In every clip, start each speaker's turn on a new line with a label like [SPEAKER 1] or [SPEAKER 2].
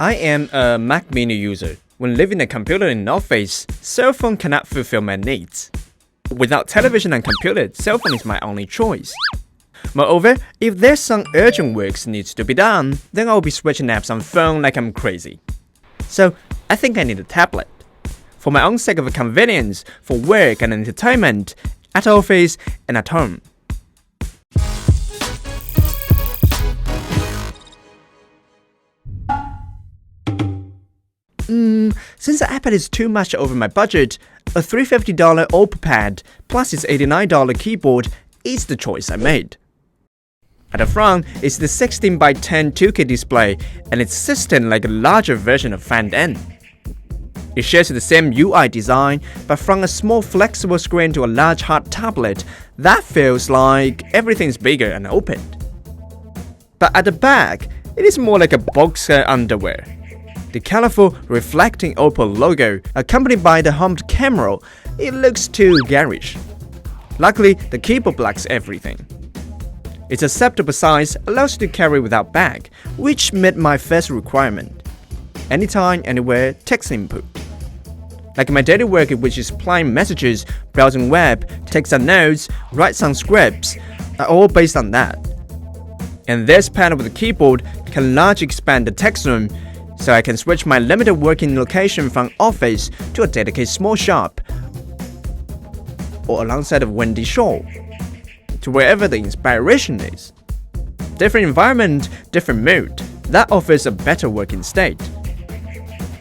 [SPEAKER 1] I am a Mac Mini user. When leaving a computer in an office, cell phone cannot fulfill my needs. Without television and computer, cell phone is my only choice. Moreover, if there's some urgent work needs to be done, then I'll be switching apps on phone like I'm crazy. So, I think I need a tablet. For my own sake of convenience, for work and entertainment, at office and at home. Since the iPad is too much over my budget, a $350 OPPO Pad plus its $89 keyboard is the choice I made. At the front is the 16:10 2K display, and it's system like a larger version of front end. It shares the same UI design, but from a small flexible screen to a large hard tablet, that feels like everything's bigger and open. But at the back, it is more like a boxer underwear. The colorful, reflecting OPPO logo, accompanied by the humped camera, it looks too garish. Luckily, the keyboard blocks everything. Its acceptable size allows you to carry without bag, which met my first requirement. Anytime, anywhere, text input. Like my daily work, which is replying messages, browsing web, takes some notes, write some scripts, are all based on that. And this panel with the keyboard can largely expand the text room, so I can switch my limited working location from office to a dedicated small shop, or alongside of windy shore, to wherever the inspiration is. Different environment, different mood, that offers a better working state.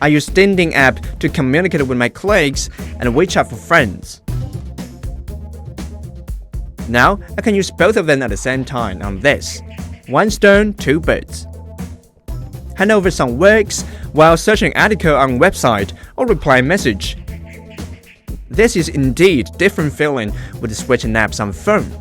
[SPEAKER 1] I use Ding app to communicate with my colleagues and WeChat for friends. Now, I can use both of them at the same time on this. One stone, two birds. Hand over some works while searching article on website or reply message. This is indeed different feeling with switching apps on phone.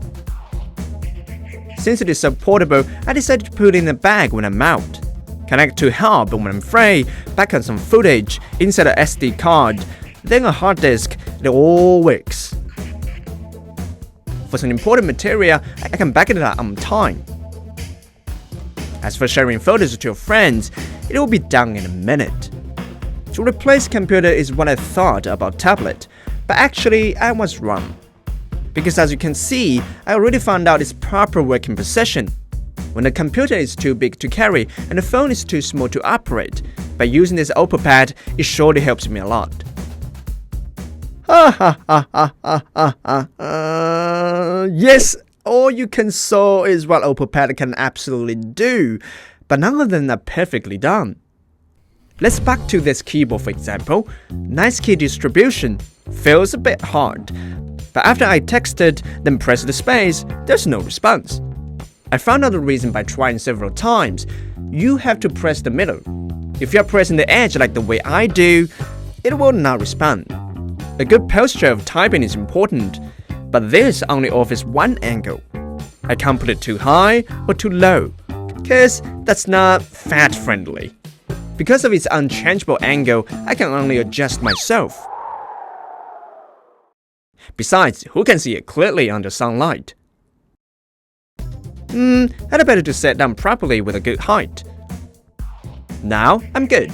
[SPEAKER 1] Since it is so portable, I decided to put it in a bag when I'm out. Connect to hub when I'm free, back on some footage, insert a SD card, then a hard disk, it all works. For some important material, I can back it up on time. As for sharing photos to your friends, it will be done in a minute. To replace computer is what I thought about tablet, but actually I was wrong. Because as you can see, I already found out its proper working position. When the computer is too big to carry and the phone is too small to operate, by using this OPPO Pad, it surely helps me a lot. Yes, all you can saw is what OPPO Pad can absolutely do, but none of them are perfectly done. Let's back to this keyboard for example. Nice key distribution, feels a bit hard, but after I texted, then pressed the space, there's no response. I found out the reason by trying several times. You have to press the middle. If you're pressing the edge like the way I do, it will not respond. A good posture of typing is important, but this only offers one angle. I can't put it too high or too low, cause that's not fat friendly. Because of its unchangeable angle, I can only adjust myself. Besides, who can see it clearly under sunlight? I'd better to set down properly with a good height. Now, I'm good.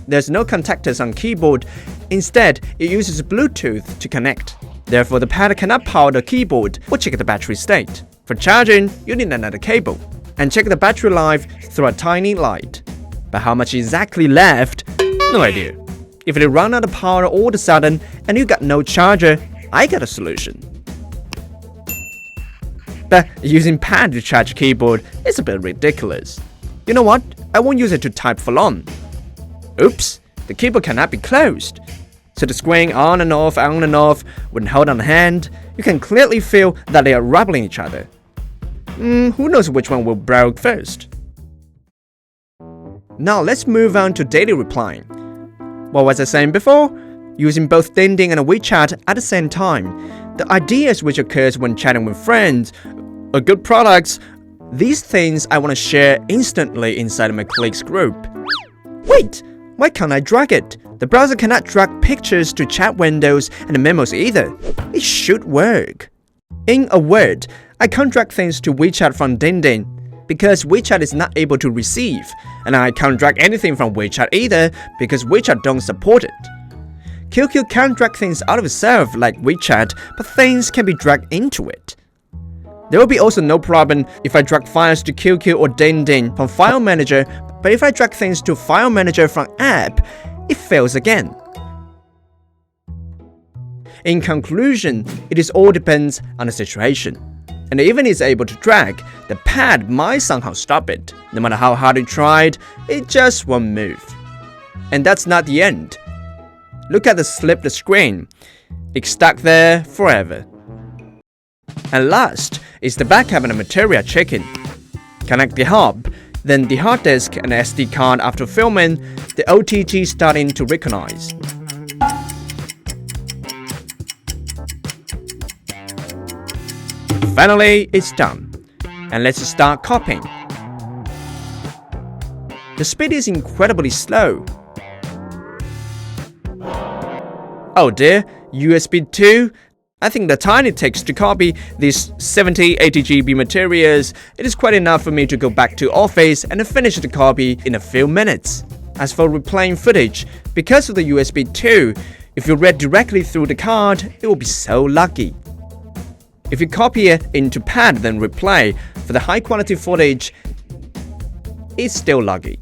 [SPEAKER 1] There's no contactors on keyboard. Instead, it uses Bluetooth to connect. Therefore, the pad cannot power the keyboard or check the battery state. For charging, you need another cable, and check the battery life through a tiny light. But how much exactly left? No idea. If it run out of power all of a sudden and you got no charger, I got a solution. But using pad to charge keyboard is a bit ridiculous. You know what? I won't use it to type for long. Oops, the keyboard cannot be closed. So the screen on and off, when held on the hand, you can clearly feel that they are rubbing each other. Who knows which one will break first? Now let's move on to daily replying. What was I saying before? Using both Ding and WeChat at the same time. The ideas which occurs when chatting with friends, are good products, these things I want to share instantly inside my colleagues group. Wait, why can't I drag it? The browser cannot drag pictures to chat windows and memos either. It should work. In a word, I can't drag things to WeChat from Ding. because WeChat is not able to receive, and I can't drag anything from WeChat either because WeChat don't support it. QQ can't drag things out of itself like WeChat, but things can be dragged into it. There will be also no problem if I drag files to QQ or Ding from File Manager, but if I drag things to File Manager from App, it fails again. In conclusion, it all depends on the situation. And even if it's able to drag, the pad might somehow stop it. No matter how hard it tried, it just won't move. And that's not the end. Look at the slipped screen. It's stuck there forever. And last is the backup and the material checking. Connect the hub, then the hard disk and the SD card after filming, the OTG starting to recognize. Finally, it's done. And let's start copying. The speed is incredibly slow. Oh dear, USB 2? I think the time it takes to copy these 70-80 GB materials, it is quite enough for me to go back to office and finish the copy in a few minutes. As for replaying footage, because of the USB 2, if you read directly through the card, it will be so lucky. If you copy it into Pad then replay, for the high quality footage, it's still laggy.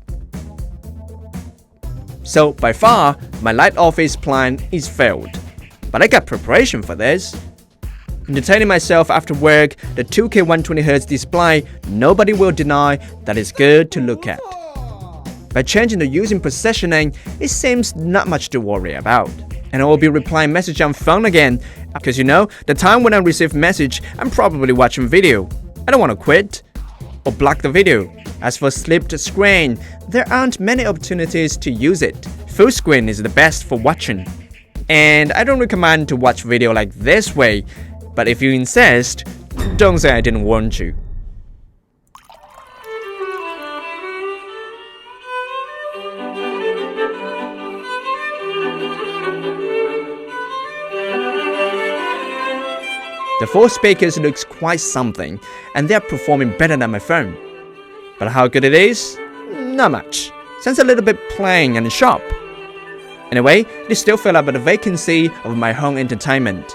[SPEAKER 1] So by far, my light office plan is failed. But I got preparation for this. Entertaining myself after work, the 2K 120Hz display, nobody will deny that it's good to look at. By changing the using positioning, it seems not much to worry about. And I will be replying message on phone again, because the time when I receive message, I'm probably watching video. I don't want to quit or block the video. As for slipped screen, there aren't many opportunities to use it. Full screen is the best for watching. And I don't recommend to watch video like this way, but if you insist, don't say I didn't warn you. The 4 speakers looks quite something, and they are performing better than my phone. But how good it is? Not much. Sounds a little bit plain and sharp. Anyway, they still fill up the vacancy of my home entertainment.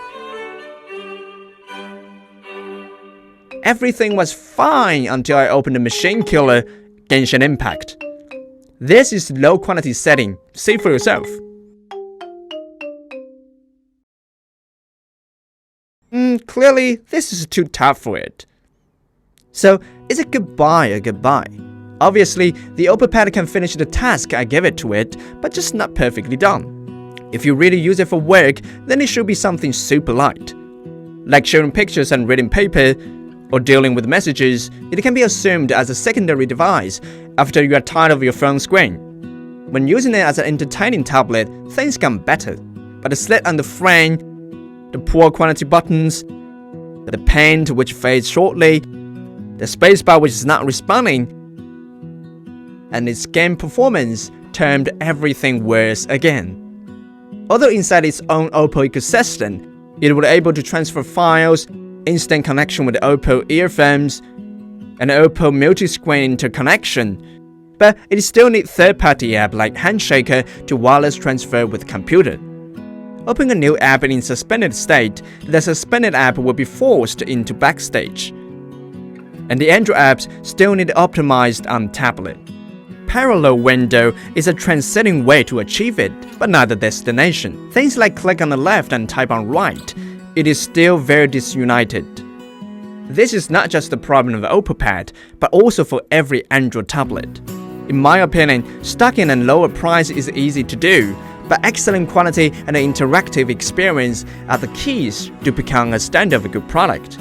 [SPEAKER 1] Everything was fine until I opened the machine killer, Genshin Impact. This is low quality setting. See for yourself. Clearly, this is too tough for it. So, is it goodbye or goodbye? Obviously, the OPPO Pad can finish the task I give it to it, but just not perfectly done. If you really use it for work, then it should be something super light. Like sharing pictures and reading paper, or dealing with messages, it can be assumed as a secondary device after you are tired of your phone screen. When using it as an entertaining tablet, things come better. But the slit on the frame, the poor quality buttons, the paint which fades shortly, the spacebar which is not responding, and its game performance turned everything worse again. Although inside its own OPPO ecosystem, it was able to transfer files, instant connection with the OPPO earphones, and OPPO multi-screen interconnection, but it still needs third-party app like Handshaker to wireless transfer with computer. Opening a new app in suspended state, the suspended app will be forced into backstage. And the Android apps still need optimized on tablet. Parallel window is a transiting way to achieve it, but not the destination. Things like click on the left and type on right, it is still very disunited. This is not just the problem of the OPPO Pad, but also for every Android tablet. In my opinion, stocking and lower price is easy to do, but excellent quality and an interactive experience are the keys to become a standard of a good product.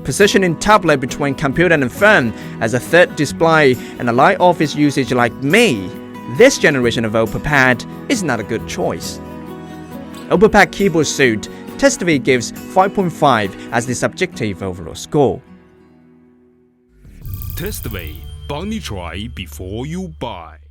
[SPEAKER 1] Positioning tablet between computer and phone as a third display and a light office usage like me, this generation of OPPO Pad is not a good choice. OPPO Pad keyboard suit, TestV gives 5.5 as the subjective overall score.
[SPEAKER 2] TestV 帮你 try before you buy.